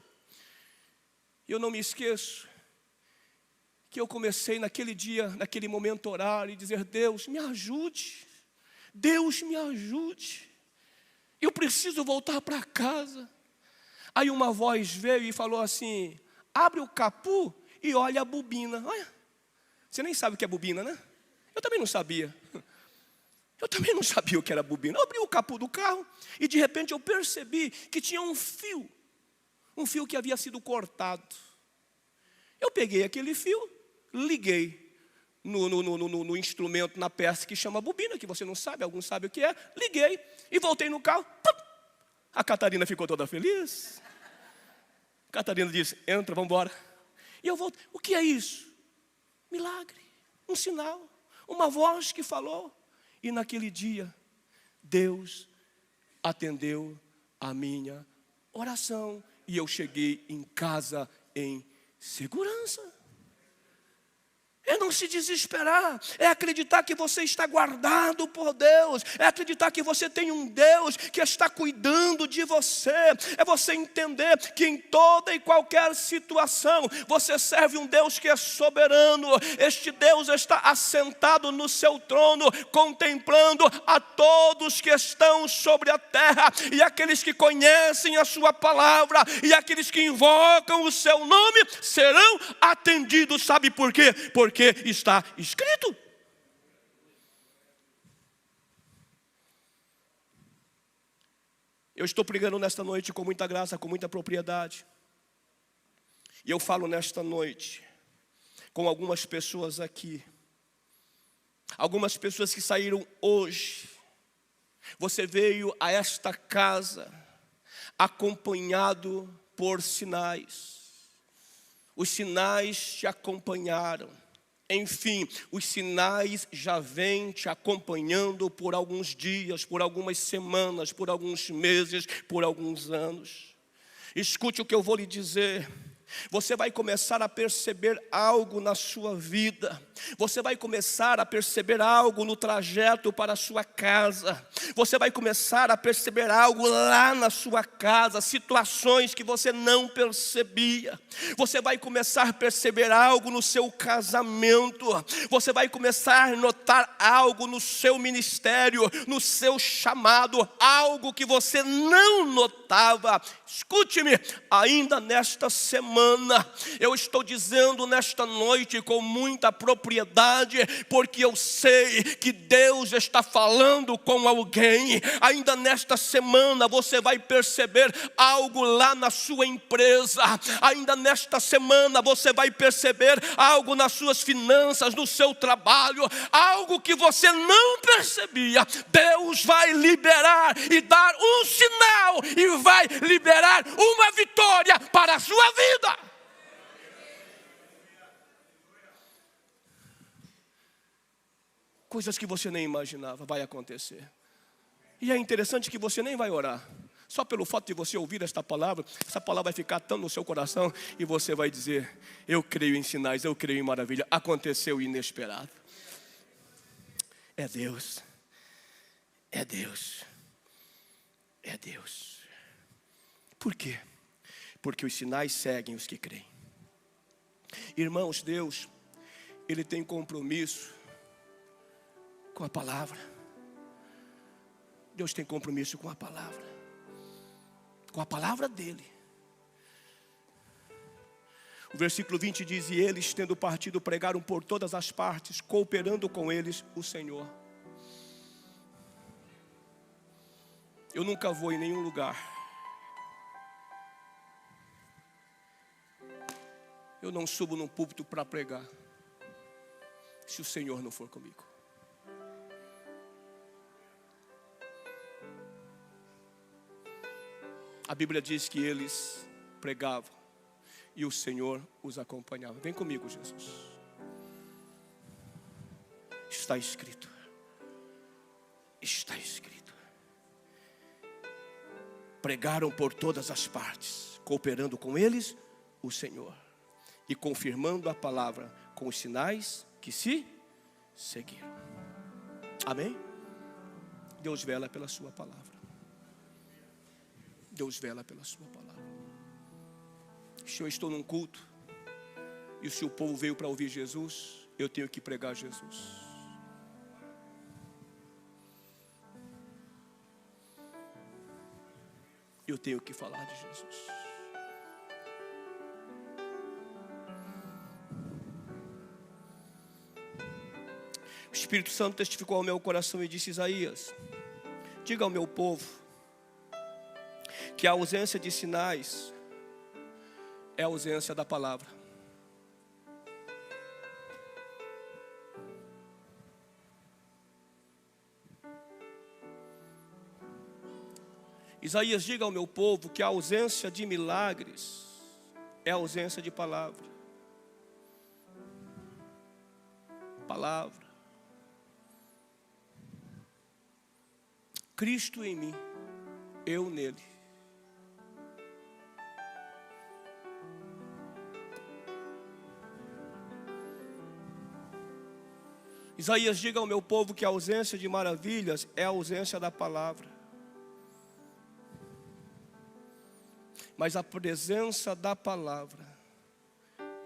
E eu não me esqueço que eu comecei naquele dia, naquele momento, orar e dizer: Deus, me ajude. Deus, me ajude. Eu preciso voltar para casa. Aí uma voz veio e falou assim: abre o capô e olha a bobina. Olha, você nem sabe o que é bobina, né? Eu também não sabia. Eu também não sabia o que era bobina. Eu abri o capô do carro e de repente eu percebi que tinha um fio que havia sido cortado. Eu peguei aquele fio, liguei no instrumento, na peça que chama bobina, que você não sabe, alguns sabem o que é. Liguei e voltei no carro. Pum! A Catarina ficou toda feliz. A Catarina disse: entra, vamos embora. E eu voltei. O que é isso? Milagre, um sinal, uma voz que falou. E naquele dia, Deus atendeu a minha oração. E eu cheguei em casa em segurança. É não se desesperar, é acreditar que você está guardado por Deus, é acreditar que você tem um Deus que está cuidando de você, é você entender que em toda e qualquer situação, você serve um Deus que é soberano. Este Deus está assentado no seu trono, contemplando a todos que estão sobre a terra, e aqueles que conhecem a sua palavra, e aqueles que invocam o seu nome, serão atendidos. Sabe por quê? Porque está escrito. Eu estou pregando nesta noite com muita graça, com muita propriedade. E eu falo nesta noite com algumas pessoas aqui. Algumas pessoas que saíram hoje. Você veio a esta casa acompanhado por sinais. Os sinais te acompanharam. Enfim, os sinais já vêm te acompanhando por alguns dias, por algumas semanas, por alguns meses, por alguns anos. Escute o que eu vou lhe dizer. Você vai começar a perceber algo na sua vida. Você vai começar a perceber algo no trajeto para a sua casa. Você vai começar a perceber algo lá na sua casa, situações que você não percebia. Você vai começar a perceber algo no seu casamento. Você vai começar a notar algo no seu ministério, no seu chamado, algo que você não notava. Escute-me, ainda nesta semana, eu estou dizendo nesta noite com muita propriedade, porque eu sei que Deus está falando com alguém. Ainda nesta semana você vai perceber algo lá na sua empresa. Ainda nesta semana você vai perceber algo nas suas finanças, no seu trabalho, algo que você não percebia. Deus vai liberar e dar um sinal e vai liberar uma vitória para a sua vida. Coisas que você nem imaginava vai acontecer. E é interessante que você nem vai orar. Só pelo fato de você ouvir essa palavra vai ficar tão no seu coração e você vai dizer: eu creio em sinais, eu creio em maravilha. Aconteceu o inesperado. É Deus. É Deus. É Deus. Por quê? Porque os sinais seguem os que creem. Irmãos, Deus, Ele tem compromisso com a palavra. Deus tem compromisso com a palavra. Com a palavra dEle. O versículo 20 diz: e eles, tendo partido, pregaram por todas as partes, cooperando com eles o Senhor. Eu nunca vou em nenhum lugar. Eu não subo num púlpito para pregar, se o Senhor não for comigo. A Bíblia diz que eles pregavam e o Senhor os acompanhava. Vem comigo, Jesus. Está escrito. Está escrito. Pregaram por todas as partes, cooperando com eles o Senhor e confirmando a palavra com os sinais que se seguiram. Amém? Deus vela pela sua palavra. Deus vela pela sua palavra. Se eu estou num culto e se o povo veio para ouvir Jesus, eu tenho que pregar Jesus. Eu tenho que falar de Jesus. O Espírito Santo testificou ao meu coração e disse: Isaías, diga ao meu povo que a ausência de sinais é a ausência da palavra. Isaías, diga ao meu povo que a ausência de milagres é a ausência de palavra. Palavra. Cristo em mim, eu nele. Isaías, diga ao meu povo que a ausência de maravilhas é a ausência da palavra. Mas a presença da palavra,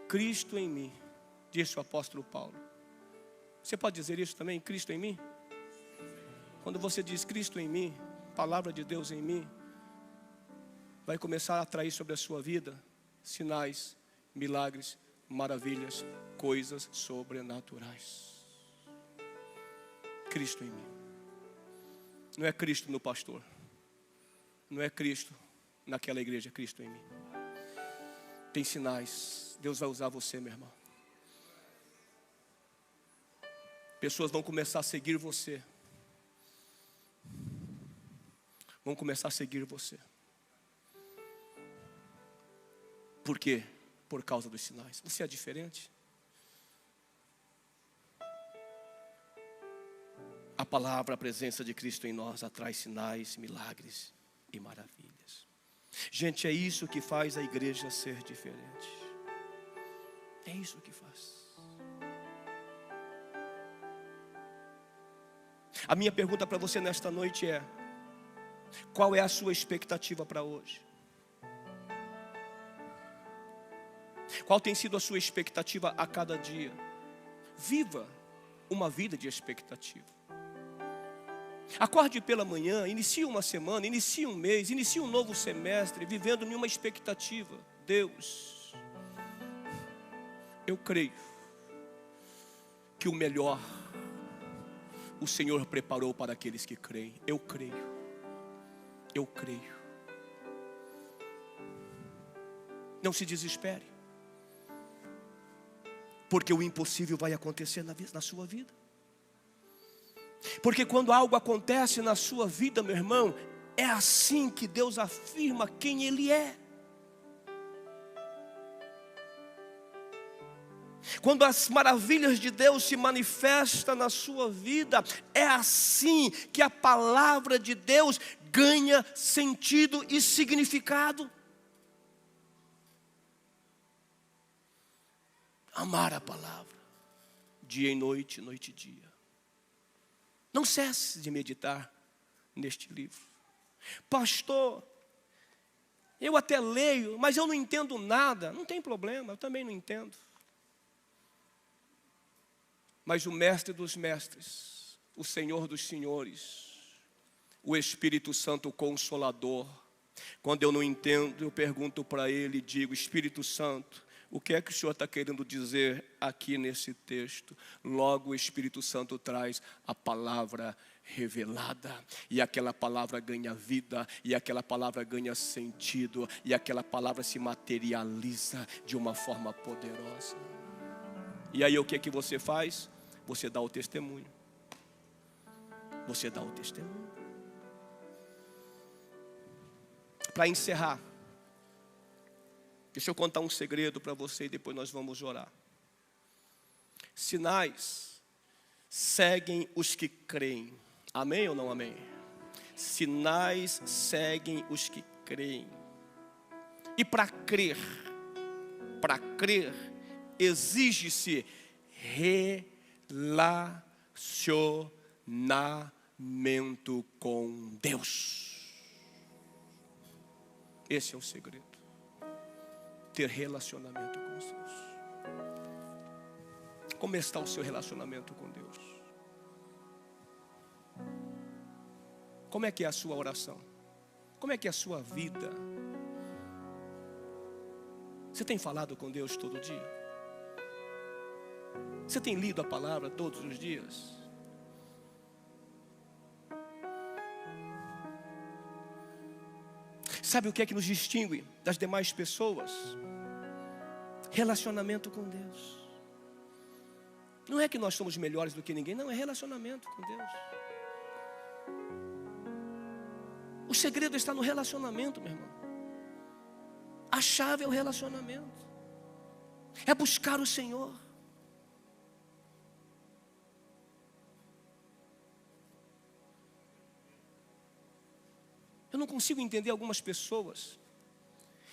Cristo em mim, disse o apóstolo Paulo. Você pode dizer isso também, Cristo em mim? Quando você diz Cristo em mim, palavra de Deus em mim, vai começar a atrair sobre a sua vida sinais, milagres, maravilhas, coisas sobrenaturais. Cristo em mim. Não é Cristo no pastor. Não é Cristo naquela igreja, Cristo em mim. Tem sinais. Deus vai usar você, meu irmão. Pessoas vão começar a seguir você. Vão começar a seguir você. Por quê? Por causa dos sinais. Você é diferente. A palavra, a presença de Cristo em nós atrai sinais, milagres e maravilhas. Gente, é isso que faz a igreja ser diferente. É isso que faz. A minha pergunta para você nesta noite é: qual é a sua expectativa para hoje? Qual tem sido a sua expectativa a cada dia? Viva uma vida de expectativa. Acorde pela manhã, inicie uma semana, inicie um mês, inicie um novo semestre, vivendo em uma expectativa. Deus, eu creio que o melhor o Senhor preparou para aqueles que creem. Eu creio. Eu creio. Não se desespere, porque o impossível vai acontecer na sua vida. Porque quando algo acontece na sua vida, meu irmão, é assim que Deus afirma quem Ele é. Quando as maravilhas de Deus se manifestam na sua vida, é assim que a palavra de Deus ganha sentido e significado. Amar a palavra, dia e noite, noite e dia. Não cesse de meditar neste livro. Pastor, eu até leio, mas eu não entendo nada. Não tem problema, eu também não entendo. Mas o mestre dos mestres, o Senhor dos senhores, o Espírito Santo Consolador, quando eu não entendo, eu pergunto para ele e digo: Espírito Santo, o que é que o Senhor está querendo dizer aqui nesse texto? Logo o Espírito Santo traz a palavra revelada, e aquela palavra ganha vida, e aquela palavra ganha sentido, e aquela palavra se materializa de uma forma poderosa. E aí o que é que você faz? Você dá o testemunho. Você dá o testemunho. Para encerrar, deixa eu contar um segredo para você e depois nós vamos orar. Sinais seguem os que creem. Amém ou não amém? Sinais seguem os que creem. E para crer, exige-se relacionamento com Deus. Esse é o segredo. Ter relacionamento com Deus. Como está o seu relacionamento com Deus? Como é que é a sua oração? Como é que é a sua vida? Você tem falado com Deus todo dia? Você tem lido a palavra todos os dias? Sabe o que é que nos distingue das demais pessoas? Relacionamento com Deus. Não é que nós somos melhores do que ninguém, não, é relacionamento com Deus. O segredo está no relacionamento, meu irmão. A chave é o relacionamento. É buscar o Senhor. Eu não consigo entender algumas pessoas.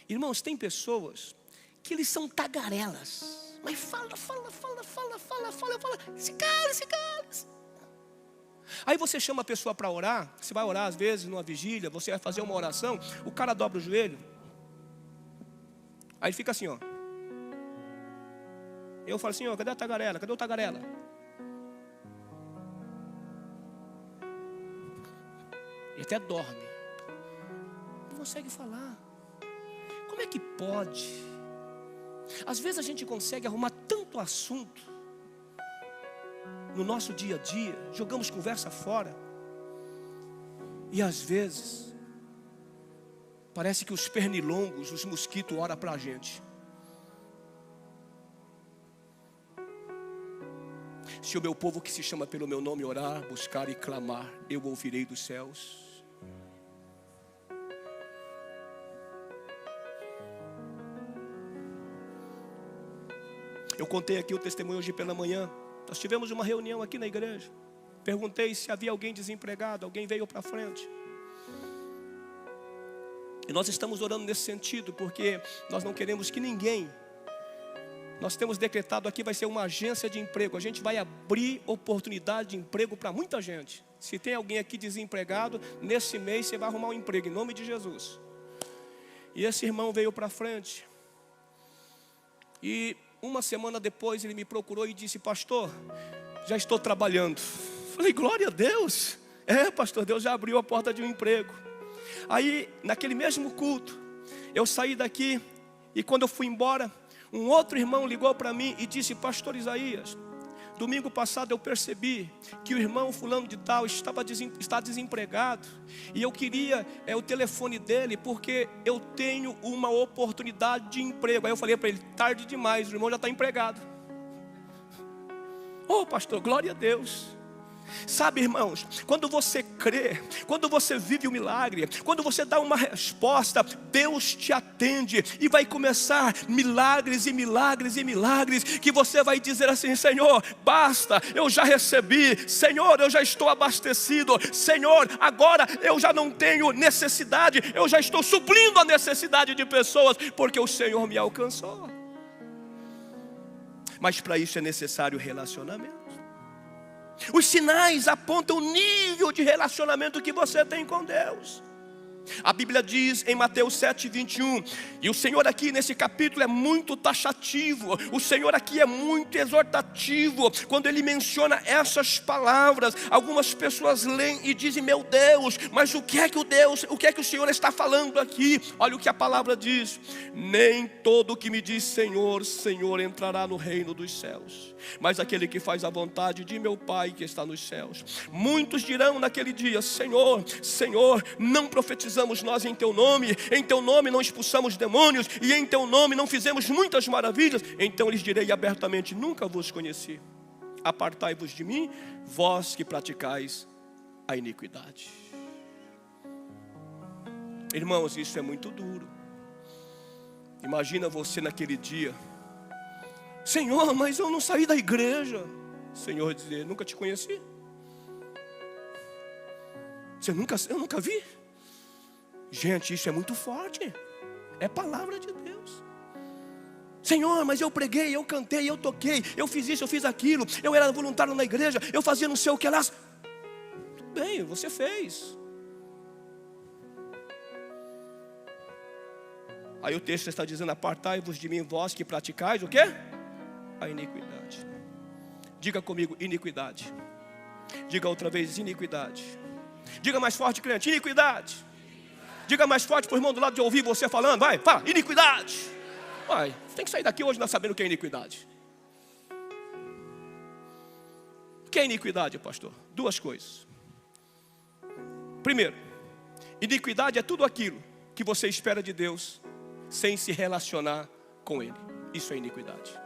Irmãos, tem pessoas que eles são tagarelas. Mas fala. Esse cara. Aí você chama a pessoa para orar. Você vai orar às vezes numa vigília. Você vai fazer uma oração. O cara dobra o joelho. Aí fica assim, ó. Eu falo assim, ó, cadê a tagarela? Cadê o tagarela? E até dorme. Não consegue falar. Como é que pode? Às vezes a gente consegue arrumar tanto assunto no nosso dia a dia, jogamos conversa fora, e às vezes parece que os pernilongos, os mosquitos oram para a gente. Se o meu povo que se chama pelo meu nome orar, buscar e clamar, eu ouvirei dos céus. Eu contei aqui o testemunho hoje pela manhã. Nós tivemos uma reunião aqui na igreja. Perguntei se havia alguém desempregado. Alguém veio para frente. E nós estamos orando nesse sentido, porque nós não queremos que ninguém... Nós temos decretado aqui, vai ser uma agência de emprego. A gente vai abrir oportunidade de emprego para muita gente. Se tem alguém aqui desempregado, nesse mês você vai arrumar um emprego, em nome de Jesus. E esse irmão veio para frente. E uma semana depois ele me procurou e disse: pastor, já estou trabalhando. Falei: glória a Deus. É, pastor, Deus já abriu a porta de um emprego. Aí, naquele mesmo culto, eu saí daqui e quando eu fui embora, um outro irmão ligou para mim e disse: pastor Isaías, domingo passado eu percebi que o irmão fulano de tal está desempregado. E eu queria o telefone dele, porque eu tenho uma oportunidade de emprego. Aí eu falei para ele: tarde demais, o irmão já está empregado. Oh pastor, glória a Deus. Sabe, irmãos, quando você crê, quando você vive o milagre, quando você dá uma resposta, Deus te atende e vai começar milagres e milagres e milagres, que você vai dizer assim: Senhor, basta, eu já recebi, Senhor, eu já estou abastecido, Senhor, agora eu já não tenho necessidade, eu já estou suprindo a necessidade de pessoas, porque o Senhor me alcançou. Mas para isso é necessário relacionamento. Os sinais apontam o nível de relacionamento que você tem com Deus. A Bíblia diz em Mateus 7:21, e o Senhor aqui nesse capítulo é muito taxativo, o Senhor aqui é muito exortativo, quando Ele menciona essas palavras. Algumas pessoas leem e dizem: meu Deus, mas o que é que o Senhor está falando aqui? Olha o que a palavra diz: nem todo que me diz Senhor, Senhor entrará no reino dos céus, mas aquele que faz a vontade de meu Pai que está nos céus. Muitos dirão naquele dia: Senhor, Senhor, não profetizamos nós em teu nome não expulsamos demônios, e em teu nome não fizemos muitas maravilhas? Então lhes direi abertamente: nunca vos conheci, apartai-vos de mim, vós que praticais a iniquidade. Irmãos, isso é muito duro. Imagina você naquele dia: Senhor, mas eu não saí da igreja. Senhor dizer: nunca te conheci. Eu nunca vi. Gente, isso é muito forte. É palavra de Deus. Senhor, mas eu preguei, eu cantei, eu toquei, eu fiz isso, eu fiz aquilo, eu era voluntário na igreja, eu fazia não sei o que lá. Tudo bem, você fez. Aí o texto está dizendo: apartai-vos de mim, vós que praticais o quê? A iniquidade. Diga comigo: iniquidade. Diga outra vez: iniquidade. Diga mais forte, crente: iniquidade. Diga mais forte para o irmão do lado de ouvir você falando. Vai, fala: iniquidade. Vai, você tem que sair daqui hoje não sabendo o que é iniquidade. O que é iniquidade, pastor? Duas coisas. Primeiro, iniquidade é tudo aquilo que você espera de Deus sem se relacionar com Ele. Isso é iniquidade.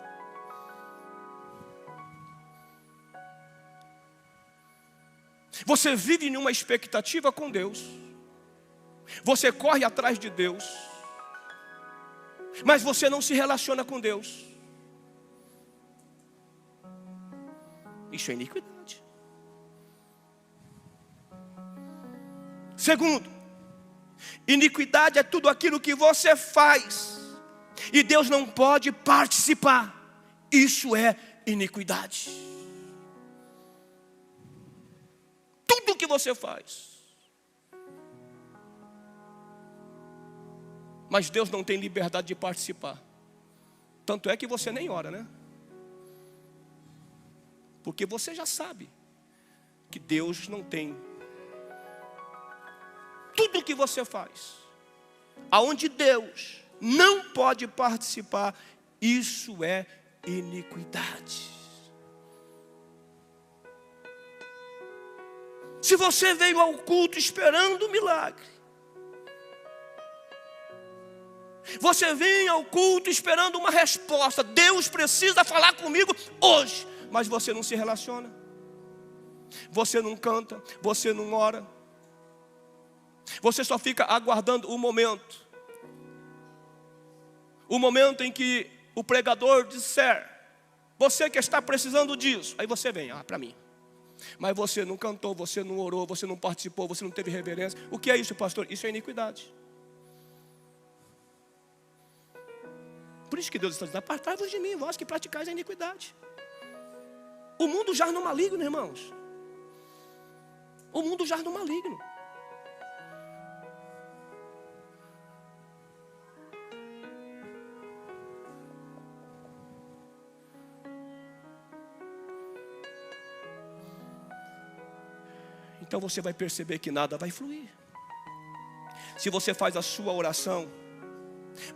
Você vive em uma expectativa com Deus, você corre atrás de Deus, mas você não se relaciona com Deus. Isso é iniquidade. Segundo, iniquidade é tudo aquilo que você faz e Deus não pode participar. Isso é iniquidade. Tudo que você faz, mas Deus não tem liberdade de participar. Tanto é que você nem ora, né? Porque você já sabe que Deus não tem. Tudo que você faz, aonde Deus não pode participar, isso é iniquidade. Se você veio ao culto esperando um milagre, você vem ao culto esperando uma resposta: Deus precisa falar comigo hoje, mas você não se relaciona, você não canta, você não ora, você só fica aguardando o momento em que o pregador disser: você que está precisando disso, aí você vem, para mim. Mas você não cantou, você não orou, você não participou, você não teve reverência. O que é isso, pastor? Isso é iniquidade. Por isso que Deus está dizendo: apartai-vos de mim, vós que praticais a iniquidade. O mundo jaz no maligno, irmãos. O mundo jaz no maligno. Então você vai perceber que nada vai fluir. Se você faz a sua oração,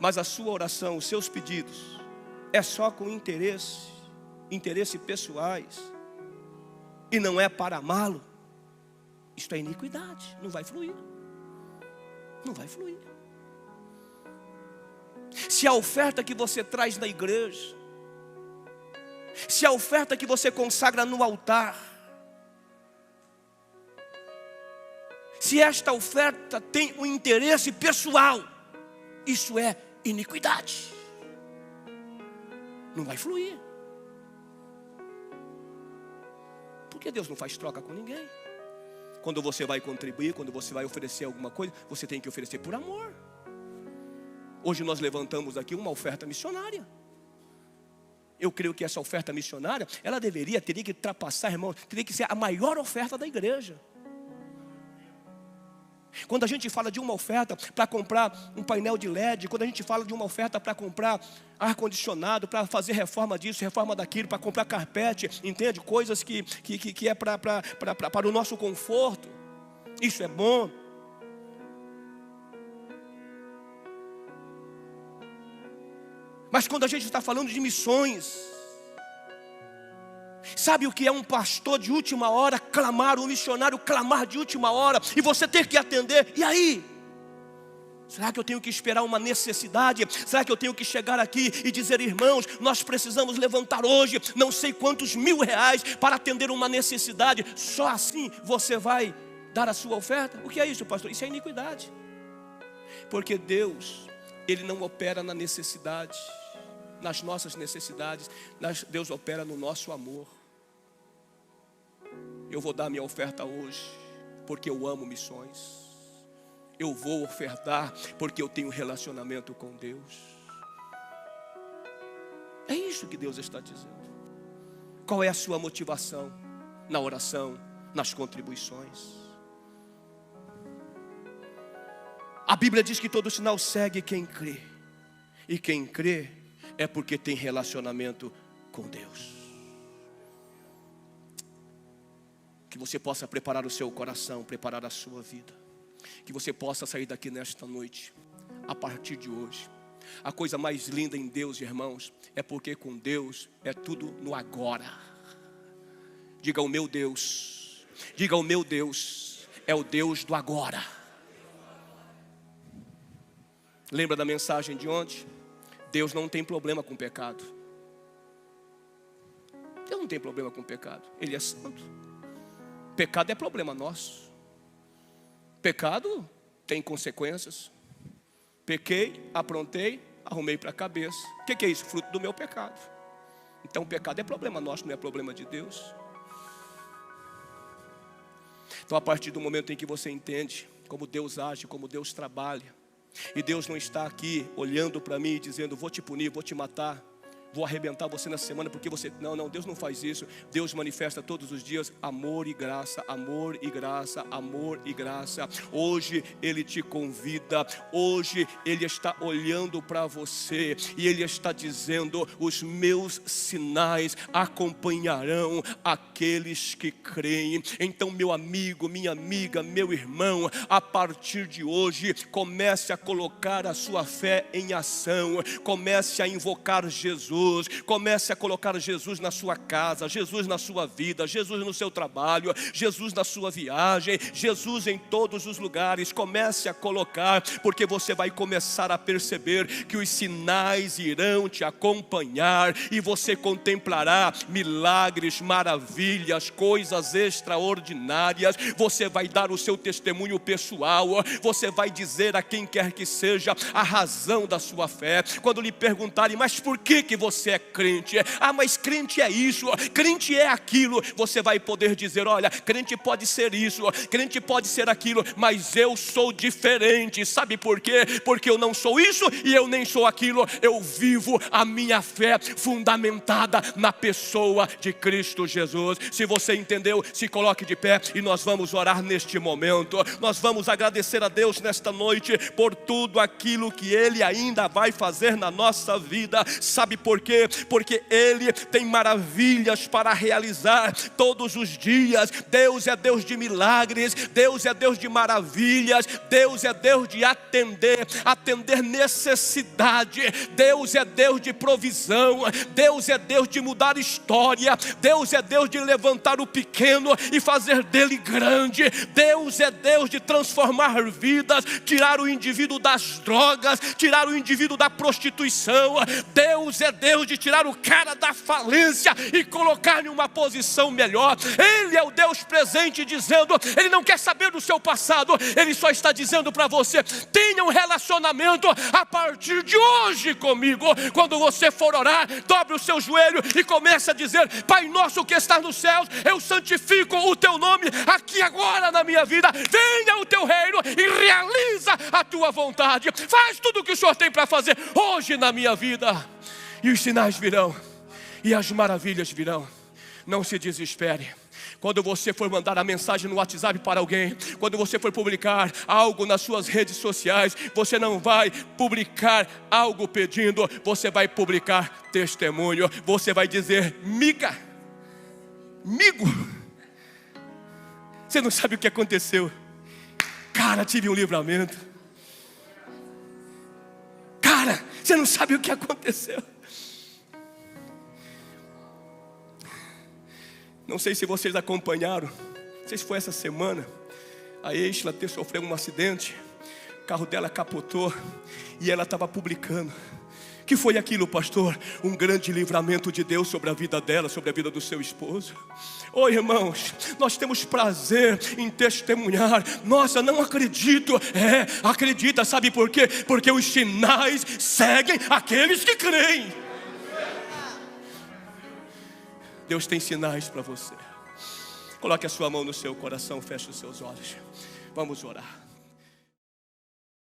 mas a sua oração, os seus pedidos, é só com interesse pessoais, e não é para amá-lo, isto é iniquidade, não vai fluir. Não vai fluir. Se a oferta que você traz na igreja, se a oferta que você consagra no altar, Se esta oferta tem um interesse pessoal, isso é iniquidade. Não vai fluir. Porque Deus não faz troca com ninguém. Quando você vai contribuir, quando você vai oferecer alguma coisa, você tem que oferecer por amor. Hoje nós levantamos aqui uma oferta missionária. Eu creio que essa oferta missionária, ela teria que ultrapassar, irmão, teria que ser a maior oferta da igreja. Quando a gente fala de uma oferta para comprar um painel de LED, quando a gente fala de uma oferta para comprar ar-condicionado, para fazer reforma disso, reforma daquilo, para comprar carpete, entende? Coisas que é para o nosso conforto, isso é bom. Mas quando a gente está falando de missões, sabe o que é um pastor de última hora clamar, um missionário clamar de última hora, e você ter que atender? E aí? Será que eu tenho que esperar uma necessidade? Será que eu tenho que chegar aqui e dizer: irmãos, nós precisamos levantar hoje não sei quantos R$1.000 para atender uma necessidade? Só assim você vai dar a sua oferta? O que é isso, pastor? Isso é iniquidade. Porque Deus, Ele não opera na necessidade, nas nossas necessidades. Deus opera no nosso amor. Eu vou dar minha oferta hoje porque eu amo missões. Eu vou ofertar porque eu tenho relacionamento com Deus. É isso que Deus está dizendo. Qual é a sua motivação na oração, nas contribuições? A Bíblia diz que todo sinal segue quem crê. E quem crê é porque tem relacionamento com Deus. Que você possa preparar o seu coração, preparar a sua vida. Que você possa sair daqui nesta noite, a partir de hoje. A coisa mais linda em Deus, irmãos, é porque com Deus é tudo no agora. Diga: o meu Deus. Diga: o meu Deus é o Deus do agora. Lembra da mensagem de ontem? Deus não tem problema com pecado. Deus não tem problema com pecado. Ele é santo. Pecado é problema nosso. Pecado tem consequências. Pequei, aprontei, arrumei para a cabeça. O que é isso? Fruto do meu pecado. Então o pecado é problema nosso, não é problema de Deus. Então a partir do momento em que você entende como Deus age, como Deus trabalha, e Deus não está aqui olhando para mim e dizendo: vou te punir, vou te matar, vou arrebentar você na semana porque você... Não, Deus não faz isso. Deus manifesta todos os dias amor e graça, amor e graça, amor e graça. Hoje Ele te convida, hoje Ele está olhando para você e Ele está dizendo: os meus sinais acompanharão aqueles que creem. Então, meu amigo, minha amiga, meu irmão, a partir de hoje, comece a colocar a sua fé em ação, comece a invocar Jesus. Comece a colocar Jesus na sua casa, Jesus na sua vida, Jesus no seu trabalho, Jesus na sua viagem, Jesus em todos os lugares. Comece a colocar, porque você vai começar a perceber que os sinais irão te acompanhar e você contemplará milagres, maravilhas, coisas extraordinárias. Você vai dar o seu testemunho pessoal, você vai dizer a quem quer que seja a razão da sua fé. Quando lhe perguntarem: mas por que você é crente? Ah, mas crente é isso, crente é aquilo. Você vai poder dizer: olha, crente pode ser isso, crente pode ser aquilo, mas eu sou diferente. Sabe por quê? Porque eu não sou isso e eu nem sou aquilo. Eu vivo a minha fé fundamentada na pessoa de Cristo Jesus. Se você entendeu, se coloque de pé e nós vamos orar neste momento. Nós vamos agradecer a Deus nesta noite por tudo aquilo que Ele ainda vai fazer na nossa vida. Sabe por quê? Porque Ele tem maravilhas para realizar todos os dias. Deus é Deus de milagres, Deus é Deus de maravilhas, Deus é Deus de atender necessidade, Deus é Deus de provisão, Deus é Deus de mudar história, Deus é Deus de levantar o pequeno e fazer dele grande, Deus é Deus de transformar vidas, tirar o indivíduo das drogas, tirar o indivíduo da prostituição, Deus é Deus Deus de tirar o cara da falência e colocar em uma posição melhor. Ele é o Deus presente dizendo, Ele não quer saber do seu passado, Ele só está dizendo para você: tenha um relacionamento a partir de hoje comigo. Quando você for orar, dobre o seu joelho e comece a dizer: Pai nosso que está nos céus, eu santifico o teu nome aqui agora na minha vida. Venha o teu reino e realiza a tua vontade. Faz tudo o que o Senhor tem para fazer hoje na minha vida. E os sinais virão, e as maravilhas virão. Não se desespere. Quando você for mandar a mensagem no WhatsApp para alguém, quando você for publicar algo nas suas redes sociais, você não vai publicar algo pedindo, você vai publicar testemunho. Você vai dizer: miga, amigo, você não sabe o que aconteceu. Cara, tive um livramento. Cara, você não sabe o que aconteceu. Não sei se vocês acompanharam, não sei se foi essa semana, a Eishla sofreu um acidente, o carro dela capotou e ela estava publicando. Que foi aquilo, pastor? Um grande livramento de Deus sobre a vida dela, sobre a vida do seu esposo. Oi, irmãos, nós temos prazer em testemunhar. Nossa, não acredito. Acredita, sabe por quê? Porque os sinais seguem aqueles que creem. Deus tem sinais para você. Coloque a sua mão no seu coração, feche os seus olhos. Vamos orar.